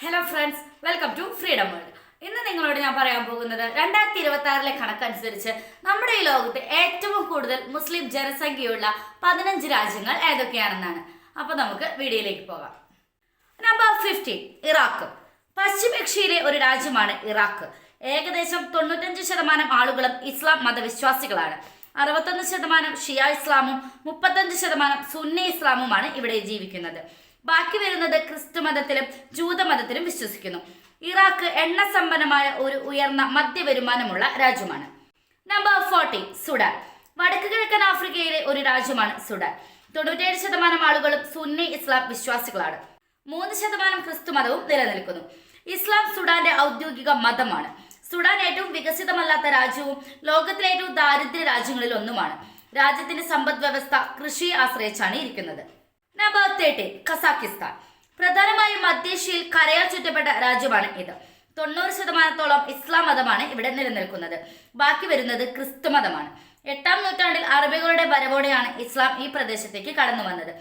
Hello friends, welcome to Freedom World. ഇന്ന് നിങ്ങളോട് ഞാൻ പറയാൻ പോകുന്നത് 2026 കണക്കനുസരിച്ച് നമ്മുടെ ഈ ലോകത്ത് ഏറ്റവും കൂടുതൽ മുസ്ലിം ജനസംഖ്യയുള്ള 15 രാജ്യങ്ങൾ ഏതൊക്കെയാണെന്നാണ്. അപ്പോൾ നമുക്ക് വീഡിയോയിലേക്ക് പോകാം. Number 15, Iraq. പശ്ചിമേഷ്യയിലെ ഒരു രാജ്യമാണ് ഇറാഖ്. ഏകദേശം 95% ആളുകളും ഇസ്ലാം മതവിശ്വാസികളാണ്. 61% ഷിയ ഇസ്ലാമും 35% സുന്നി ഇസ്ലാമുമാണ് ഇവിടെ ജീവിക്കുന്നത്. ബാക്കി വരുന്നത് ക്രിസ്തു മതത്തിലും ജൂതമതത്തിലും വിശ്വസിക്കുന്നു. ഇറാഖ് എണ്ണ സമ്പന്നമായ ഒരു ഉയർന്ന മധ്യവരുമാനമുള്ള രാജ്യമാണ്. Number 40, Sudan. വടക്ക് കിഴക്കൻ ആഫ്രിക്കയിലെ ഒരു രാജ്യമാണ് സുഡാൻ. 97% ആളുകളും സുന്നി ഇസ്ലാം വിശ്വാസികളാണ്. 3% ക്രിസ്തു മതവും നിലനിൽക്കുന്നു. ഇസ്ലാം സുഡാന്റെ ഔദ്യോഗിക മതമാണ്. സുഡാൻ ഏറ്റവും വികസിതമല്ലാത്ത രാജ്യവും ലോകത്തിലെ ഏറ്റവും ദാരിദ്ര്യ രാജ്യങ്ങളിൽ ഒന്നുമാണ്. രാജ്യത്തിന്റെ സമ്പദ് വ്യവസ്ഥ കൃഷിയെ ആശ്രയിച്ചാണ് ഇരിക്കുന്നത്. Number 13, Kazakhstan. പ്രധാനമായും മധ്യേഷ്യയിൽ കരയാൽ ചുറ്റപ്പെട്ട രാജ്യമാണ് ഇത്. 90%-ഓളം ഇസ്ലാം മതമാണ് ഇവിടെ നിലനിൽക്കുന്നത്. ബാക്കി വരുന്നത് ക്രിസ്തു മതമാണ്. 8-ാം നൂറ്റാണ്ടിൽ അറബികളുടെ വരവോടെയാണ് ഇസ്ലാം ഈ പ്രദേശത്തേക്ക് കടന്നു വന്നത്.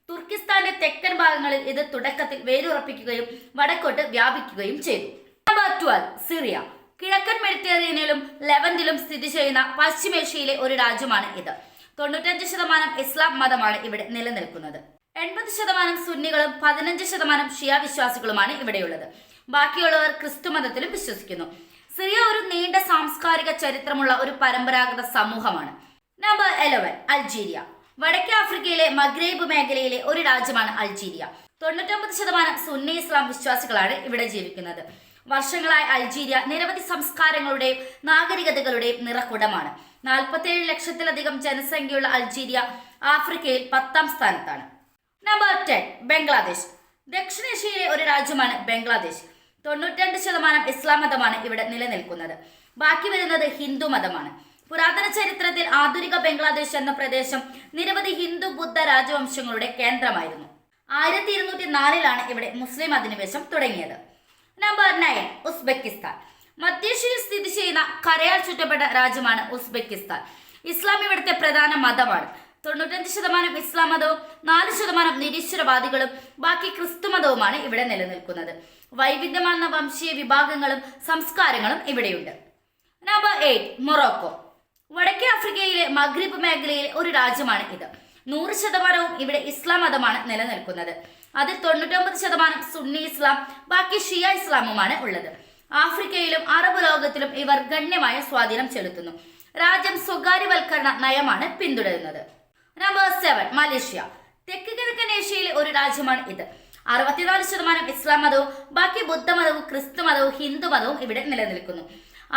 തുർക്കിസ്ഥാന്റെ തെക്കൻ ഭാഗങ്ങളിൽ ഇത് തുടക്കത്തിൽ വേരുറപ്പിക്കുകയും വടക്കോട്ട് വ്യാപിക്കുകയും ചെയ്തു. Number 12, Syria. കിഴക്കൻ മെഡിറ്ററേനിയനിലും ലെവന്റിലും സ്ഥിതി ചെയ്യുന്ന പശ്ചിമേഷ്യയിലെ ഒരു രാജ്യമാണ് ഇത്. 95% ഇസ്ലാം മതമാണ് ഇവിടെ നിലനിൽക്കുന്നത്. 80% സുന്നികളും 15% ഷിയ വിശ്വാസികളുമാണ് ഇവിടെയുള്ളത്. ബാക്കിയുള്ളവർ ക്രിസ്തു മതത്തിലും വിശ്വസിക്കുന്നു. സിറിയ ഒരു നീണ്ട സാംസ്കാരിക ചരിത്രമുള്ള ഒരു പരമ്പരാഗത സമൂഹമാണ്. നമ്പർ 11, അൾജീരിയ. വടക്കേ ആഫ്രിക്കയിലെ മഗ്രേബ് മേഖലയിലെ ഒരു രാജ്യമാണ് അൾജീരിയ. 99% സുന്നി ഇസ്ലാം വിശ്വാസികളാണ് ഇവിടെ ജീവിക്കുന്നത്. വർഷങ്ങളായി അൾജീരിയ നിരവധി സംസ്കാരങ്ങളുടെയും നാഗരികതകളുടെയും നിറകുടമാണ്. 47 ലക്ഷത്തിലധികം ജനസംഖ്യയുള്ള അൾജീരിയ ആഫ്രിക്കയിൽ 10-ാം സ്ഥാനത്താണ്. നമ്പർ 10, ബംഗ്ലാദേശ്. ദക്ഷിണേഷ്യയിലെ ഒരു രാജ്യമാണ് ബംഗ്ലാദേശ്. 92% ഇസ്ലാം മതമാണ് ഇവിടെ നിലനിൽക്കുന്നത്. ബാക്കി വരുന്നത് ഹിന്ദു മതമാണ്. പുരാതന ചരിത്രത്തിൽ ആധുനിക ബംഗ്ലാദേശ് എന്ന പ്രദേശം നിരവധി ഹിന്ദു ബുദ്ധ രാജവംശങ്ങളുടെ കേന്ദ്രമായിരുന്നു. 1204-ലാണ് ഇവിടെ മുസ്ലിം അധിനിവേശം തുടങ്ങിയത്. Number 9, Uzbekistan. മധ്യേഷ്യയിൽ സ്ഥിതി ചെയ്യുന്ന കരയാൽ ചുറ്റപ്പെട്ട രാജ്യമാണ് ഉസ്ബെക്കിസ്ഥാൻ. ഇസ്ലാം ഇവിടുത്തെ പ്രധാന മതമാണ്. 95% ഇസ്ലാം മതവും 4% നിരീശ്വരവാദികളും ബാക്കി ക്രിസ്തു മതവുമാണ് ഇവിടെ നിലനിൽക്കുന്നത്. വൈവിധ്യമാർന്ന വംശീയ വിഭാഗങ്ങളും സംസ്കാരങ്ങളും ഇവിടെയുണ്ട്. Number 8, Morocco. വടക്കേ ആഫ്രിക്കയിലെ മഗ്രിബ് മേഖലയിലെ ഒരു രാജ്യമാണ് ഇത്. 100% ഇവിടെ ഇസ്ലാം മതമാണ് നിലനിൽക്കുന്നത്. അതിൽ 99% സുന്നി ഇസ്ലാം, ബാക്കി ഷിയ ഇസ്ലാമുമാണ് ഉള്ളത്. ആഫ്രിക്കയിലും അറബ് ലോകത്തിലും ഇവർ ഗണ്യമായ സ്വാധീനം ചെലുത്തുന്നു. രാജ്യം സ്വകാര്യവൽക്കരണ നയമാണ് പിന്തുടരുന്നത്. Number 7, Malaysia. തെക്ക് കിഴക്കൻ ഏഷ്യയിലെ ഒരു രാജ്യമാണ് ഇത്. 64% ഇസ്ലാം മതവും ബാക്കി ബുദ്ധമതവും ക്രിസ്തു മതവും ഹിന്ദു മതവും ഇവിടെ നിലനിൽക്കുന്നു.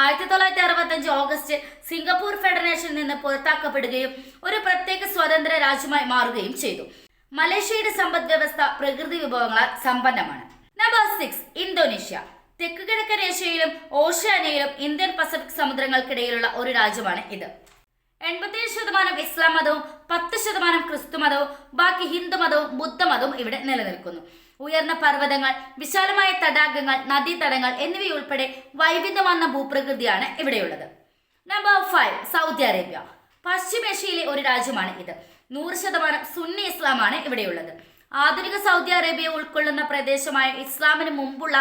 1965 ഓഗസ്റ്റ് സിംഗപ്പൂർ ഫെഡറേഷനിൽ നിന്ന് പുറത്താക്കപ്പെടുകയും ഒരു പ്രത്യേക സ്വതന്ത്ര രാജ്യമായി മാറുകയും ചെയ്തു. മലേഷ്യയുടെ സമ്പദ് വ്യവസ്ഥ പ്രകൃതി വിഭവങ്ങളാൽ സമ്പന്നമാണ്. Number 6, Indonesia. തെക്ക് കിഴക്കൻ ഏഷ്യയിലും ഓഷ്യാനയിലും ഇന്ത്യൻ പസഫിക് സമുദ്രങ്ങൾക്കിടയിലുള്ള ഒരു രാജ്യമാണ് ഇത്. 87% ഇസ്ലാം മതവും 10% ക്രിസ്തു മതവും ബാക്കി ഹിന്ദു മതവും ബുദ്ധമതവും ഇവിടെ നിലനിൽക്കുന്നു. ഉയർന്ന പർവ്വതങ്ങൾ, വിശാലമായ തടാകങ്ങൾ, നദീതടങ്ങൾ എന്നിവയുൾപ്പെടെ വൈവിധ്യമാർന്ന ഭൂപ്രകൃതിയാണ് ഇവിടെയുള്ളത്. Number 5, Saudi Arabia. പശ്ചിമേഷ്യയിലെ ഒരു രാജ്യമാണ് ഇത്. 100% സുന്നി ഇസ്ലാമാണ് ഇവിടെയുള്ളത്. ആധുനിക സൗദി അറേബ്യ ഉൾക്കൊള്ളുന്ന പ്രദേശമായ ഇസ്ലാമിന് മുമ്പുള്ള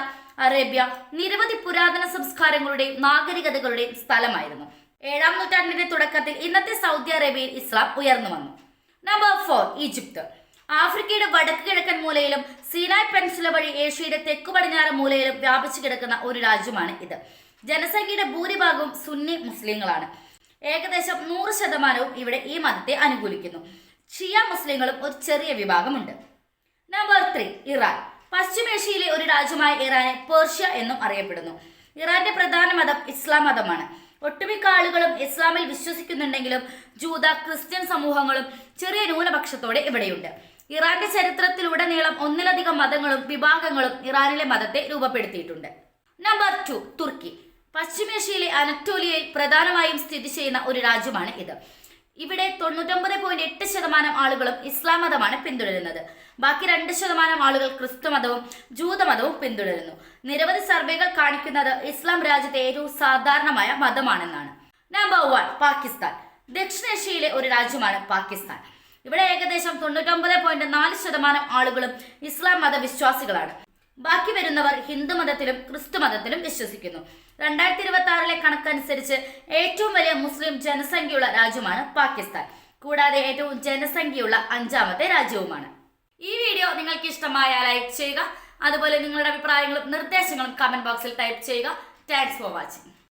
അറേബ്യ നിരവധി പുരാതന സംസ്കാരങ്ങളുടെയും നാഗരികതകളുടെയും സ്ഥലമായിരുന്നു. 7-ാം നൂറ്റാണ്ടിന്റെ തുടക്കത്തിൽ ഇന്നത്തെ സൗദി അറേബ്യയിൽ ഇസ്ലാം ഉയർന്നു വന്നു. Number 4, Egypt. ആഫ്രിക്കയുടെ വടക്ക് കിഴക്കൻ മൂലയിലും സീനായ് പെൻസുല വഴി ഏഷ്യയുടെ തെക്കു പടിഞ്ഞാറ് മൂലയിലും വ്യാപിച്ചു കിടക്കുന്ന ഒരു രാജ്യമാണ് ഇത്. ജനസംഖ്യയുടെ ഭൂരിഭാഗവും സുന്നി മുസ്ലിങ്ങളാണ്. ഏകദേശം 100% ഇവിടെ ഈ മതത്തെ അനുകൂലിക്കുന്നു. ഷിയ മുസ്ലിങ്ങളും ഒരു ചെറിയ വിഭാഗമുണ്ട്. Number 3, Iran. പശ്ചിമേഷ്യയിലെ ഒരു രാജ്യമായ ഇറാനെ പേർഷ്യ എന്നും അറിയപ്പെടുന്നു. ഇറാന്റെ പ്രധാന മതം ഇസ്ലാം മതമാണ്. ഒട്ടുമിക്ക ആളുകളും ഇസ്ലാമിൽ വിശ്വസിക്കുന്നുണ്ടെങ്കിലും ജൂത, ക്രിസ്ത്യൻ സമൂഹങ്ങളും ചെറിയ ന്യൂനപക്ഷത്തോടെ ഇവിടെയുണ്ട്. ഇറാന്റെ ചരിത്രത്തിലുടനീളം ഒന്നിലധികം മതങ്ങളും വിഭാഗങ്ങളും ഇറാനിലെ മതത്തെ രൂപപ്പെടുത്തിയിട്ടുണ്ട്. നമ്പർ 2, തുർക്കി. പശ്ചിമേഷ്യയിലെ അനറ്റോലിയയിൽ പ്രധാനമായും സ്ഥിതി ചെയ്യുന്ന ഒരു രാജ്യമാണ് ഇത്. ഇവിടെ 99.8% ആളുകളും ഇസ്ലാം മതമാണ് പിന്തുടരുന്നത്. ബാക്കി 2% ആളുകൾ ക്രിസ്തു മതവും ജൂതമതവും പിന്തുടരുന്നു. നിരവധി സർവേകൾ കാണിക്കുന്നത് ഇസ്ലാം രാജ്യത്തെ ഏറ്റവും സാധാരണമായ മതമാണെന്നാണ്. നമ്പർ 1, പാകിസ്ഥാൻ. ദക്ഷിണേഷ്യയിലെ ഒരു രാജ്യമാണ് പാകിസ്ഥാൻ. ഇവിടെ ഏകദേശം 99.4% ആളുകളും ഇസ്ലാം മതവിശ്വാസികളാണ്. ബാക്കി വരുന്നവർ ഹിന്ദു മതത്തിലും ക്രിസ്തു മതത്തിലും വിശ്വസിക്കുന്നു. 2026 കണക്കനുസരിച്ച് ഏറ്റവും വലിയ മുസ്ലിം ജനസംഖ്യയുള്ള രാജ്യമാണ് പാകിസ്ഥാൻ. കൂടാതെ ഏറ്റവും ജനസംഖ്യയുള്ള 5ാമത്തെ രാജ്യവുമാണ്. ഈ വീഡിയോ നിങ്ങൾക്ക് ഇഷ്ടമായാൽ ലൈക്ക് ചെയ്യുക. അതുപോലെ നിങ്ങളുടെ അഭിപ്രായങ്ങളും നിർദ്ദേശങ്ങളും കമന്റ് ബോക്സിൽ ടൈപ്പ് ചെയ്യുക. Thanks for watching.